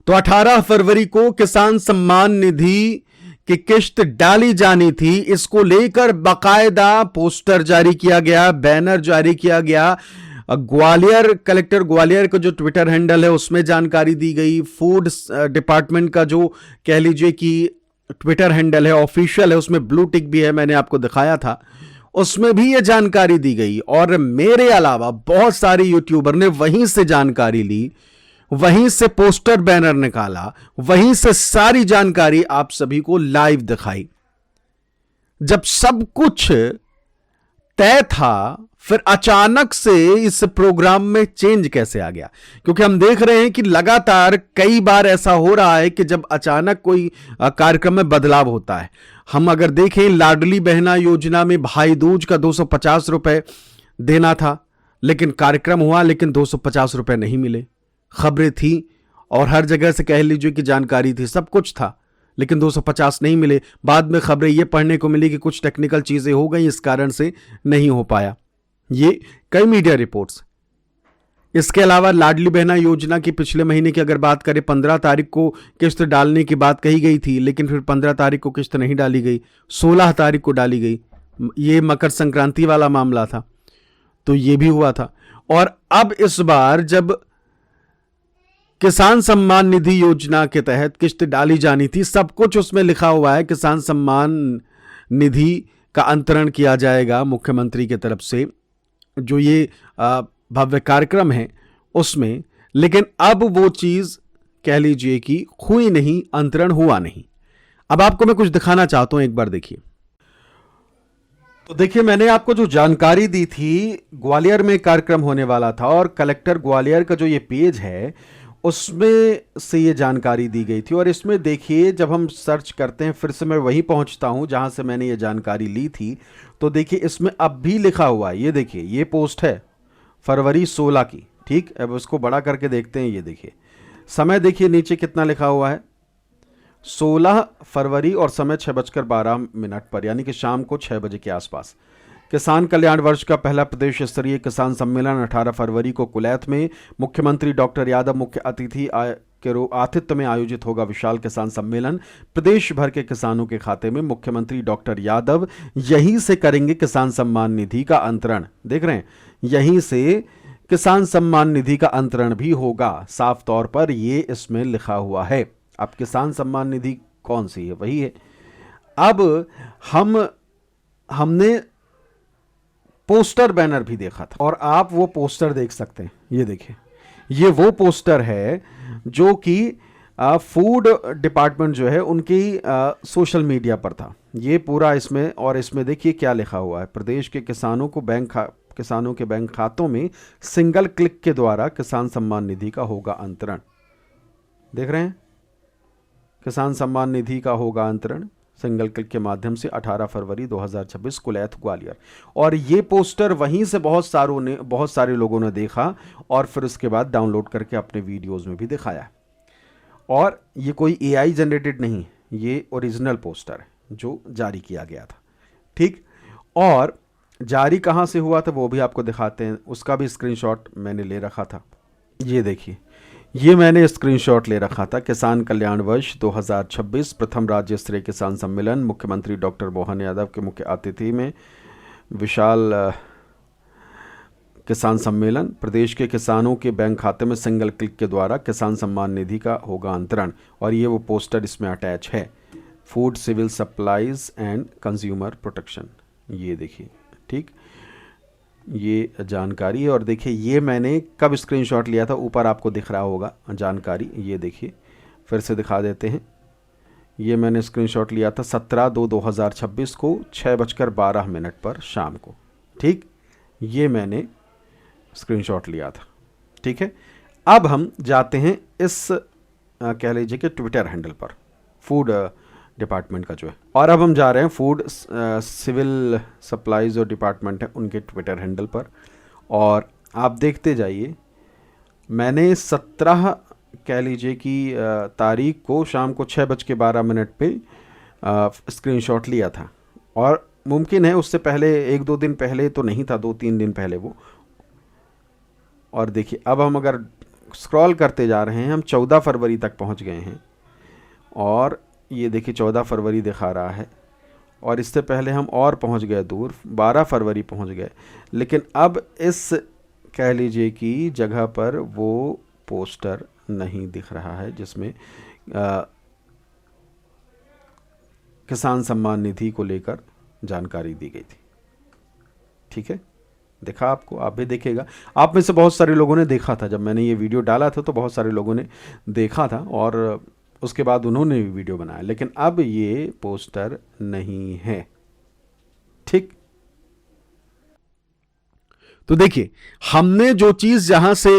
तो 18 फरवरी को किसान सम्मान निधि की किश्त डाली जानी थी। इसको लेकर बाकायदा पोस्टर जारी किया गया, बैनर जारी किया गया। ग्वालियर कलेक्टर ग्वालियर का जो ट्विटर हैंडल है उसमें जानकारी दी गई। फूड डिपार्टमेंट का जो कह लीजिए कि ट्विटर हैंडल है ऑफिशियल है, उसमें ब्लू टिक भी है, मैंने आपको दिखाया था, उसमें भी यह जानकारी दी गई। और मेरे अलावा बहुत सारे यूट्यूबर ने वहीं से जानकारी ली, वहीं से पोस्टर बैनर निकाला, वहीं से सारी जानकारी आप सभी को लाइव दिखाई। जब सब कुछ तय था, फिर अचानक से इस प्रोग्राम में चेंज कैसे आ गया? क्योंकि हम देख रहे हैं कि लगातार कई बार ऐसा हो रहा है कि जब अचानक कोई कार्यक्रम में बदलाव होता है। हम अगर देखें, लाडली बहना योजना में भाई दूज का 250 रुपए देना था, लेकिन कार्यक्रम हुआ, लेकिन 250 रुपए नहीं मिले। खबरें थी और हर जगह से कह लीजिए कि जानकारी थी, सब कुछ था, लेकिन 250 नहीं मिले। बाद में खबरें ये पढ़ने को मिली कि कुछ टेक्निकल चीजें हो गई, इस कारण से नहीं हो पाया। ये कई मीडिया रिपोर्ट्स। इसके अलावा लाडली बहना योजना की पिछले महीने की अगर बात करें, 15 तारीख को किश्त डालने की बात कही गई थी, लेकिन फिर 15 तारीख को किश्त नहीं डाली गई, 16 तारीख को डाली गई। ये मकर संक्रांति वाला मामला था, तो ये भी हुआ था। और अब इस बार जब किसान सम्मान निधि योजना के तहत किश्त डाली जानी थी, सब कुछ उसमें लिखा हुआ है, किसान सम्मान निधि का अंतरण किया जाएगा मुख्यमंत्री की तरफ से, जो ये भव्य कार्यक्रम है उसमें। लेकिन अब वो चीज कह लीजिए कि हुई नहीं, अंतरण हुआ नहीं। अब आपको मैं कुछ दिखाना चाहता हूं, एक बार देखिए। तो देखिए, मैंने आपको जो जानकारी दी थी, ग्वालियर में कार्यक्रम होने वाला था और कलेक्टर ग्वालियर का जो ये पेज है उसमें से ये जानकारी दी गई थी। और इसमें देखिए, जब हम सर्च करते हैं, फिर से मैं वहीं पहुंचता हूं जहां से मैंने ये जानकारी ली थी, तो देखिए इसमें अब भी लिखा हुआ है। ये देखिए, ये पोस्ट है फरवरी 16 की, ठीक। अब उसको बड़ा करके देखते हैं। ये देखिए समय, देखिए नीचे कितना लिखा हुआ है, 16 फरवरी और समय 6:12 पर, यानी कि शाम को 6 बजे के आसपास। किसान कल्याण वर्ष का पहला प्रदेश स्तरीय किसान सम्मेलन 18 फरवरी को कुलैथ में मुख्यमंत्री डॉक्टर यादव मुख्य अतिथि के आतिथ्य में आयोजित होगा। विशाल किसान सम्मेलन प्रदेश भर के किसानों के खाते में मुख्यमंत्री डॉक्टर यादव यहीं से करेंगे किसान सम्मान निधि का अंतरण। देख रहे हैं, यहीं से किसान सम्मान निधि का अंतरण भी होगा। साफ तौर पर ये इसमें लिखा हुआ है। अब किसान सम्मान निधि कौन सी है? वही है। अब हमने पोस्टर बैनर भी देखा था, और आप वो पोस्टर देख सकते हैं। ये देखिए, ये वो पोस्टर है जो कि फूड डिपार्टमेंट जो है उनकी सोशल मीडिया पर था। ये पूरा इसमें, और इसमें देखिए क्या लिखा हुआ है, प्रदेश के किसानों को किसानों के बैंक खातों में सिंगल क्लिक के द्वारा किसान सम्मान निधि का होगा अंतरण। देख रहे हैं, किसान सम्मान निधि का होगा अंतरण सिंगल क्लिक के माध्यम से 18 फरवरी 2026 कुलैथ ग्वालियर। और ये पोस्टर वहीं से बहुत सारे लोगों ने देखा और फिर उसके बाद डाउनलोड करके अपने वीडियोस में भी दिखाया। और ये कोई एआई जनरेटेड नहीं, ये ओरिजिनल पोस्टर है जो जारी किया गया था, ठीक। और जारी कहाँ से हुआ था वो भी आपको दिखाते हैं, उसका भी स्क्रीनशॉट मैंने ले रखा था। ये देखिए, ये मैंने स्क्रीनशॉट ले रखा था। किसान कल्याण वर्ष 2026 प्रथम राज्य स्तरीय किसान सम्मेलन मुख्यमंत्री डॉक्टर मोहन यादव के मुख्य अतिथि में विशाल किसान सम्मेलन प्रदेश के किसानों के बैंक खाते में सिंगल क्लिक के द्वारा किसान सम्मान निधि का होगा अंतरण। और ये वो पोस्टर इसमें अटैच है, food civil supplies and consumer protection. ये देखिए, ठीक, ये जानकारी है। और देखिए, ये मैंने कब स्क्रीनशॉट लिया था, ऊपर आपको दिख रहा होगा जानकारी। ये देखिए, फिर से दिखा देते हैं। ये मैंने स्क्रीनशॉट लिया था 17/2/2026 को 6:12 पर शाम को, ठीक। ये मैंने स्क्रीनशॉट लिया था, ठीक है। अब हम जाते हैं इस कह लीजिए कि ट्विटर हैंडल पर, फूड डिपार्टमेंट का जो है। और अब हम जा रहे हैं फूड सिविल सप्लाईज जो डिपार्टमेंट है उनके ट्विटर हैंडल पर। और आप देखते जाइए, मैंने 17 कह लीजिए कि तारीख को शाम को 6:12 पे स्क्रीनशॉट लिया था। और मुमकिन है उससे पहले 1-2 दिन पहले तो नहीं था, 2-3 दिन पहले वो। और देखिए, अब हम अगर स्क्रॉल करते जा रहे हैं, हम 14 फरवरी तक पहुंच गए हैं और ये देखिए 14 फरवरी दिखा रहा है और इससे पहले हम और पहुंच गए दूर, 12 फरवरी पहुंच गए। लेकिन अब इस कह लीजिए कि जगह पर वो पोस्टर नहीं दिख रहा है जिसमें किसान सम्मान निधि को लेकर जानकारी दी गई थी। ठीक है, देखा आपको, आप भी देखेगा। आप में से बहुत सारे लोगों ने देखा था, जब मैंने ये वीडियो डाला था तो बहुत सारे लोगों ने देखा था और उसके बाद उन्होंने भी वीडियो बनाया, लेकिन अब ये पोस्टर नहीं है। ठीक, तो देखिए हमने जो चीज जहां से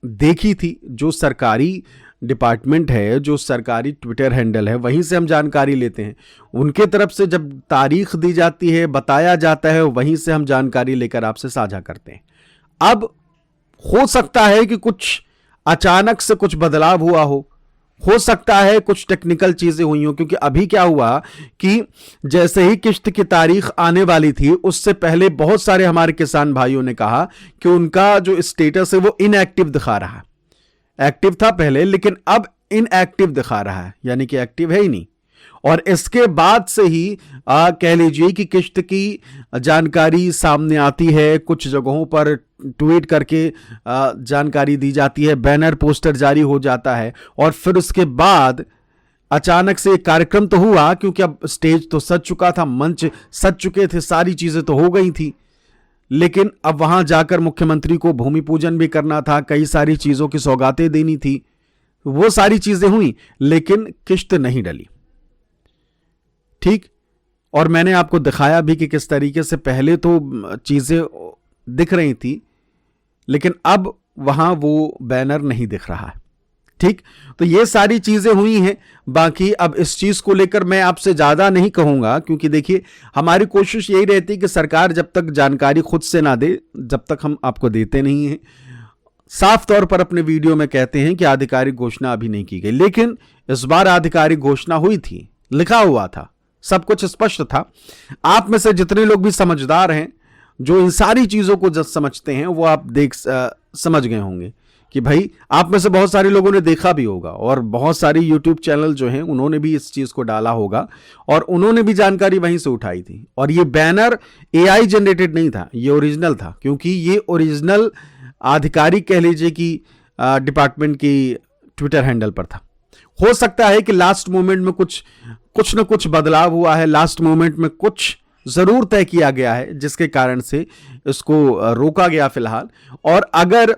देखी थी, जो सरकारी डिपार्टमेंट है, जो सरकारी ट्विटर हैंडल है, वहीं से हम जानकारी लेते हैं। उनके तरफ से जब तारीख दी जाती है, बताया जाता है, वहीं से हम जानकारी लेकर आपसे साझा करते हैं। अब हो सकता है कि कुछ अचानक से कुछ बदलाव हुआ हो सकता है कुछ टेक्निकल चीजें हुई हो, क्योंकि अभी क्या हुआ कि जैसे ही किश्त की तारीख आने वाली थी उससे पहले बहुत सारे हमारे किसान भाइयों ने कहा कि उनका जो स्टेटस है वो इनएक्टिव दिखा रहा है। एक्टिव था पहले लेकिन अब इनएक्टिव दिखा रहा है, यानी कि एक्टिव है ही नहीं। और इसके बाद से ही कह लीजिए कि किश्त की जानकारी सामने आती है, कुछ जगहों पर ट्वीट करके जानकारी दी जाती है, बैनर पोस्टर जारी हो जाता है और फिर उसके बाद अचानक से एक कार्यक्रम तो हुआ, क्योंकि अब स्टेज तो सज चुका था, मंच सज चुके थे, सारी चीजें तो हो गई थी, लेकिन अब वहां जाकर मुख्यमंत्री को भूमि पूजन भी करना था, कई सारी चीजों की सौगातें देनी थी, वो सारी चीजें हुई लेकिन किश्त नहीं डली। ठीक, और मैंने आपको दिखाया भी कि किस तरीके से पहले तो चीजें दिख रही थी लेकिन अब वहां वो बैनर नहीं दिख रहा है। ठीक, तो ये सारी चीजें हुई हैं। बाकी अब इस चीज को लेकर मैं आपसे ज्यादा नहीं कहूंगा, क्योंकि देखिए हमारी कोशिश यही रहती है कि सरकार जब तक जानकारी खुद से ना दे, जब तक हम आपको देते नहीं हैं। साफ तौर पर अपने वीडियो में कहते हैं कि आधिकारिक घोषणा अभी नहीं की गई, लेकिन इस बार आधिकारिक घोषणा हुई थी, लिखा हुआ था, सब कुछ स्पष्ट था। आप में से जितने लोग भी समझदार हैं, जो इन सारी चीजों को जब समझते हैं, वो आप समझ गए होंगे कि भाई, आप में से बहुत सारे लोगों ने देखा भी होगा और बहुत सारी यूट्यूब चैनल जो हैं उन्होंने भी इस चीज को डाला होगा और उन्होंने भी जानकारी वहीं से उठाई थी। और ये बैनर एआई जनरेटेड नहीं था, ये ओरिजिनल था, क्योंकि ये ओरिजिनल आधिकारिक कह लीजिए कि डिपार्टमेंट की ट्विटर हैंडल पर था। हो सकता है कि लास्ट मोमेंट में कुछ न कुछ बदलाव हुआ है, लास्ट मोमेंट में कुछ जरूर तय किया गया है जिसके कारण से इसको रोका गया फिलहाल। और अगर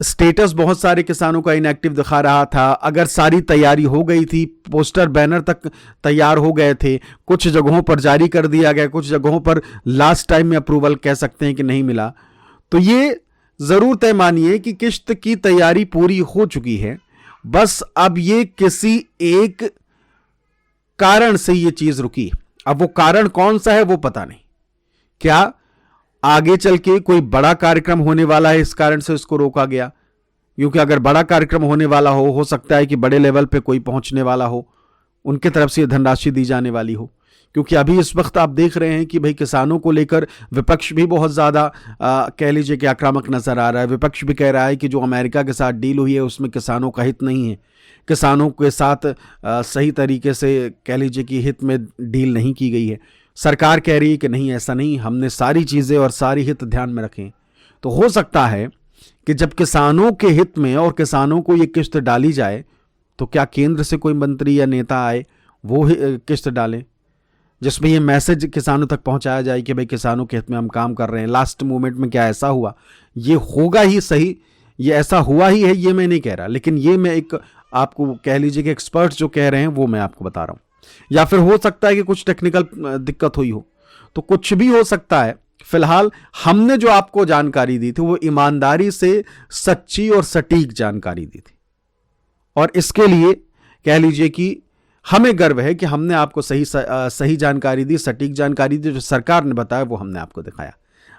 स्टेटस बहुत सारे किसानों का इनएक्टिव दिखा रहा था, अगर सारी तैयारी हो गई थी, पोस्टर बैनर तक तैयार हो गए थे, कुछ जगहों पर जारी कर दिया गया, कुछ जगहों पर लास्ट टाइम में अप्रूवल कह सकते हैं कि नहीं मिला, तो ये जरूर तय मानिए कि किश्त की तैयारी पूरी हो चुकी है। बस अब ये किसी एक कारण से ये चीज रुकी। अब वो कारण कौन सा है वो पता नहीं। क्या आगे चल के कोई बड़ा कार्यक्रम होने वाला है, इस कारण से इसको रोका गया? क्योंकि अगर बड़ा कार्यक्रम होने वाला हो सकता है कि बड़े लेवल पे कोई पहुंचने वाला हो, उनके तरफ से धनराशि दी जाने वाली हो। क्योंकि अभी इस वक्त आप देख रहे हैं कि भाई किसानों को लेकर विपक्ष भी बहुत ज़्यादा कह लीजिए कि आक्रामक नज़र आ रहा है। विपक्ष भी कह रहा है कि जो अमेरिका के साथ डील हुई है उसमें किसानों का हित नहीं है, किसानों के साथ सही तरीके से कह लीजिए कि हित में डील नहीं की गई है। सरकार कह रही है कि नहीं, ऐसा नहीं, हमने सारी चीज़ें और सारी हित ध्यान में रखें। तो हो सकता है कि जब किसानों के हित में और किसानों को ये किश्त डाली जाए तो क्या केंद्र से कोई मंत्री या नेता आए वो किश्त डालें, जिसमें ये मैसेज किसानों तक पहुंचाया जाए कि भाई किसानों के हित में हम काम कर रहे हैं। लास्ट मोमेंट में क्या ऐसा हुआ? ये होगा ही सही, ये ऐसा हुआ ही है, ये मैं नहीं कह रहा, लेकिन ये मैं एक आपको कह लीजिए कि एक्सपर्ट्स जो कह रहे हैं वो मैं आपको बता रहा हूँ। या फिर हो सकता है कि कुछ टेक्निकल दिक्कत हुई हो, तो कुछ भी हो सकता है। फिलहाल हमने जो आपको जानकारी दी थी वो ईमानदारी से सच्ची और सटीक जानकारी दी थी, और इसके लिए कह लीजिए कि हमें गर्व है कि हमने आपको सही जानकारी दी, सटीक जानकारी दी। जो सरकार ने बताया वो हमने आपको दिखाया।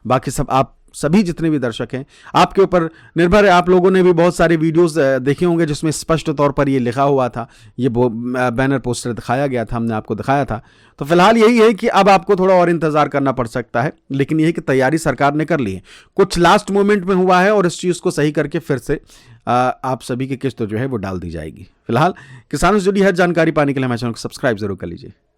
बाकी सब आप सभी जितने भी दर्शक हैं, आपके ऊपर निर्भर है। आप लोगों ने भी बहुत सारे वीडियोस देखे होंगे जिसमें स्पष्ट तौर पर ये लिखा हुआ था, ये बैनर पोस्टर दिखाया गया था, हमने आपको दिखाया था। तो फिलहाल यही है कि अब आपको थोड़ा और इंतजार करना पड़ सकता है, लेकिन यही कि तैयारी सरकार ने कर ली है, कुछ लास्ट मोमेंट में हुआ है और इस चीज़ को सही करके फिर से आप सभी की किस्त जो है वो डाल दी जाएगी। फिलहाल किसानों से जुड़ी हर जानकारी पाने के लिए हमारे चैनल को सब्सक्राइब जरूर कर लीजिए।